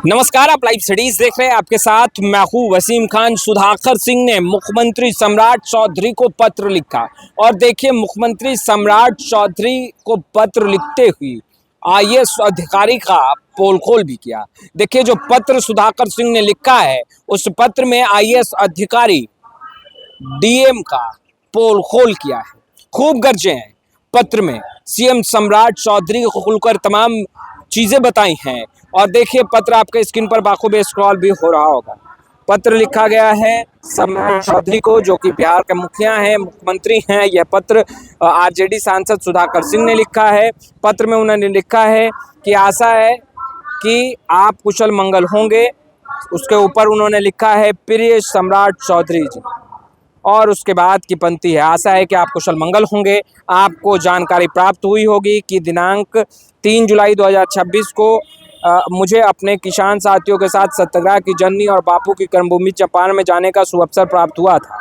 नमस्कार, आप live studies देख रहे हैं। आपके साथ मैं हूं वसीम खान। सुधाकर सिंह ने मुख्यमंत्री सम्राट चौधरी को पत्र लिखा और देखिए, मुख्यमंत्री सम्राट चौधरी को पत्र लिखते हुए आईएएस अधिकारी का पोल खोल भी किया। देखिए, जो पत्र सुधाकर सिंह ने लिखा है, उस पत्र में आईएएस अधिकारी डीएम का पोल खोल किया है। खूब गरजे हैं पत्र में। सीएम सम्राट चौधरी को खुलकर तमाम चीजें बताई हैं। और देखिए, पत्र आपके स्क्रीन पर बाखूबी स्क्रॉल भी हो रहा होगा। पत्र लिखा गया है सम्राट चौधरी को, जो कि बिहार के मुखिया हैं, मुख्यमंत्री हैं। यह पत्र आरजेडी सांसद सुधाकर सिंह ने लिखा है। पत्र में उन्होंने लिखा है कि आशा है कि आप कुशल मंगल होंगे। उसके ऊपर उन्होंने लिखा है, प्रिय सम्राट चौधरी जी। और उसके बाद की पंक्ति है, आशा है कि आप कुशल मंगल होंगे। आपको जानकारी प्राप्त हुई होगी कि दिनांक 3 जुलाई 2026 को मुझे अपने किसान साथियों के साथ सत्याग्रह की जननी और बापू की कर्मभूमि चंपारण में जाने का सुअवसर प्राप्त हुआ था।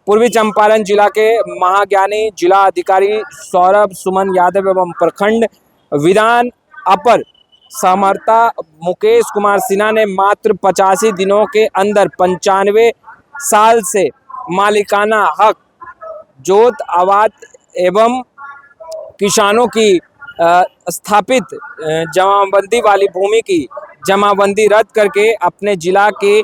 पूर्वी चंपारण जिला के महाज्ञानी जिला अधिकारी सौरभ सुमन यादव एवं प्रखंड विधान अपर समर्था मुकेश कुमार सिन्हा ने मात्र 85 दिनों के अंदर 95 साल से मालिकाना हक, जोत आवाज एवं किसानों की स्थापित जमाबंदी वाली भूमि की जमाबंदी रद्द करके अपने जिला के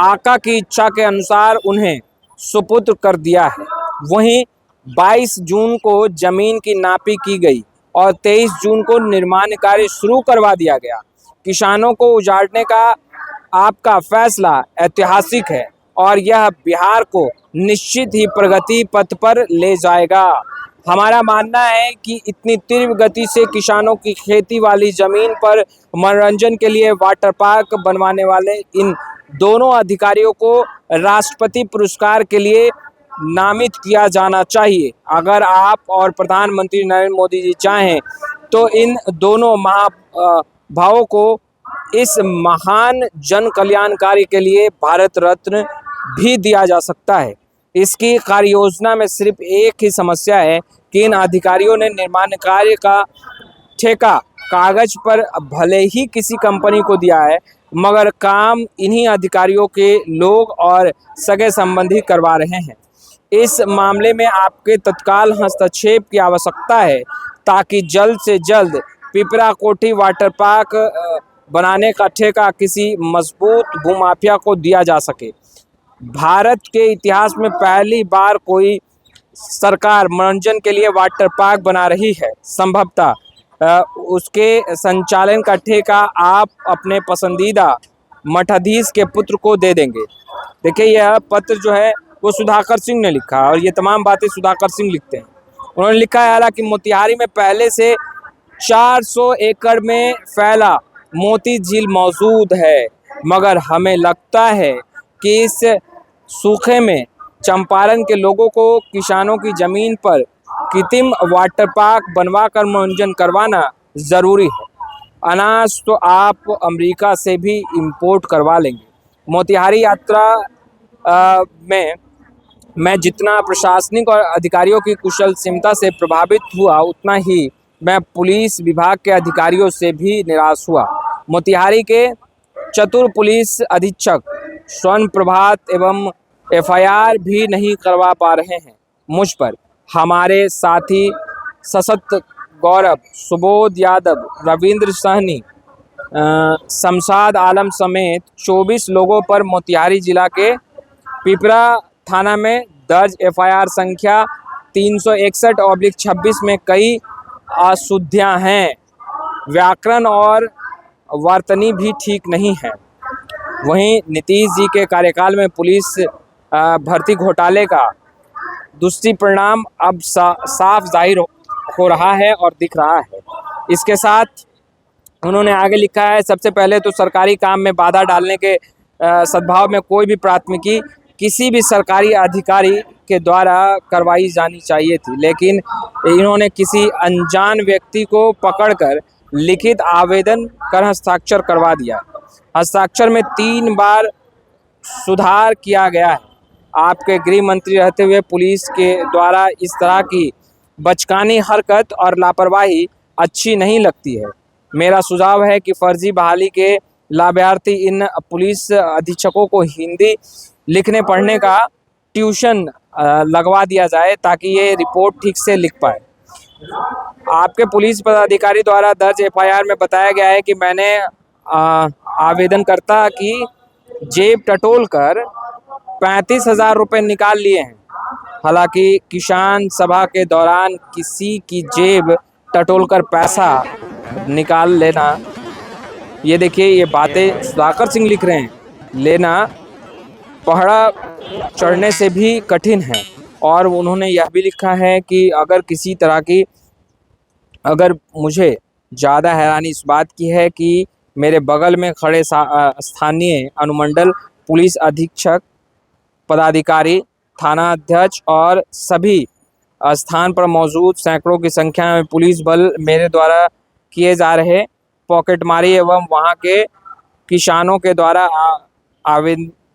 आका की इच्छा के अनुसार उन्हें सुपुत्र कर दिया है। वहीं 22 जून को जमीन की नापी की गई और 23 जून को निर्माण कार्य शुरू करवा दिया गया। किसानों को उजाड़ने का आपका फैसला ऐतिहासिक है और यह बिहार को निश्चित ही प्रगति पथ पर ले जाएगा। हमारा मानना है कि इतनी तीव्र गति से किसानों की खेती वाली जमीन पर मनोरंजन के लिए वाटर पार्क बनवाने वाले इन दोनों अधिकारियों को राष्ट्रपति पुरस्कार के लिए नामित किया जाना चाहिए। अगर आप और प्रधानमंत्री नरेंद्र मोदी जी चाहें तो इन दोनों महाभावों को इस महान जन कल्याणकारी के लिए भारत रत्न भी दिया जा सकता है। इसकी कार्य योजना में सिर्फ एक ही समस्या है कि इन अधिकारियों ने निर्माण कार्य का ठेका कागज पर भले ही किसी कंपनी को दिया है, मगर काम इन्हीं अधिकारियों के लोग और सगे संबंधी करवा रहे हैं। इस मामले में आपके तत्काल हस्तक्षेप की आवश्यकता है ताकि जल्द से जल्द पिपरा कोठी वाटर पार्क बनाने का ठेका किसी मजबूत भूमाफिया को दिया जा सके। भारत के इतिहास में पहली बार कोई सरकार मनोरंजन के लिए वाटर पार्क बना रही है। संभवतः उसके संचालन का ठेका आप अपने पसंदीदा मठाधीश के पुत्र को दे देंगे। देखिए, यह पत्र जो है वो सुधाकर सिंह ने लिखा और ये तमाम बातें सुधाकर सिंह लिखते हैं। उन्होंने लिखा है, हालांकि मोतिहारी में पहले से 400 एकड़ में फैला मोती झील मौजूद है, मगर हमें लगता है कि इस सूखे में चंपारण के लोगों को किसानों की जमीन पर कृत्रिम वाटर पार्क बनवा कर मनोरंजन करवाना जरूरी है। अनाज तो आप अमेरिका से भी इंपोर्ट करवा लेंगे। मोतिहारी यात्रा में मैं जितना प्रशासनिक और अधिकारियों की कुशल क्षमता से प्रभावित हुआ, उतना ही मैं पुलिस विभाग के अधिकारियों से भी निराश हुआ। मोतिहारी के चतुर पुलिस अधीक्षक स्वर्ण प्रभात एवं एफआईआर भी नहीं करवा पा रहे हैं मुझ पर। हमारे साथी सशक्त गौरव, सुबोध यादव, रविंद्र सहनी, शमशाद आलम समेत 24 लोगों पर मोतिहारी जिला के पिपरा थाना में दर्ज एफआईआर संख्या 361/26 में कई अशुद्धियां हैं। व्याकरण और वर्तनी भी ठीक नहीं है। वहीं नीतीश जी के कार्यकाल में पुलिस भर्ती घोटाले का दुष्परिणाम अब साफ जाहिर हो रहा है और दिख रहा है। इसके साथ उन्होंने आगे लिखा है, सबसे पहले तो सरकारी काम में बाधा डालने के सद्भाव में कोई भी प्राथमिकी किसी भी सरकारी अधिकारी के द्वारा करवाई जानी चाहिए थी, लेकिन इन्होंने किसी अनजान व्यक्ति को पकड़कर लिखित आवेदन कर हस्ताक्षर करवा दिया। हस्ताक्षर में 3 बार सुधार किया गया है। आपके गृह मंत्री रहते हुए पुलिस के द्वारा इस तरह की बचकानी हरकत और लापरवाही अच्छी नहीं लगती है। मेरा सुझाव है कि फर्जी बहाली के लाभार्थी इन पुलिस अधीक्षकों को हिंदी लिखने पढ़ने का ट्यूशन लगवा दिया जाए ताकि ये रिपोर्ट ठीक से लिख पाए। आपके पुलिस पदाधिकारी द्वारा दर्ज एफआईआर में बताया गया है कि मैंने आवेदनकर्ता की जेब टटोल कर 35,000 रुपये निकाल लिए हैं। हालांकि किसान सभा के दौरान किसी की जेब टटोल कर पैसा निकाल लेना, ये देखिए ये बातें सुधाकर सिंह लिख रहे हैं, लेना पहाड़ा चढ़ने से भी कठिन है। और उन्होंने यह भी लिखा है कि अगर मुझे ज़्यादा हैरानी इस बात की है कि मेरे बगल में खड़े स्थानीय अनुमंडल पुलिस अधीक्षक, पदाधिकारी, थाना अध्यक्ष और सभी स्थान पर मौजूद सैकड़ों की संख्या में पुलिस बल मेरे द्वारा किए जा रहे पॉकेटमारी एवं वहां के किसानों के द्वारा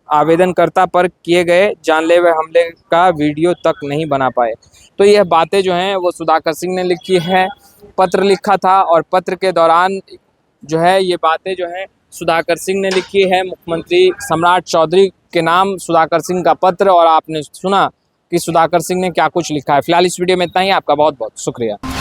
आवेदनकर्ता पर किए गए जानलेवा हमले का वीडियो तक नहीं बना पाए। तो यह बातें जो हैं वो सुधाकर सिंह ने लिखी है, पत्र लिखा था और पत्र के दौरान जो है ये बातें जो हैं सुधाकर सिंह ने लिखी है। मुख्यमंत्री सम्राट चौधरी के नाम सुधाकर सिंह का पत्र, और आपने सुना कि सुधाकर सिंह ने क्या कुछ लिखा है। फिलहाल इस वीडियो में इतना ही। आपका बहुत बहुत शुक्रिया।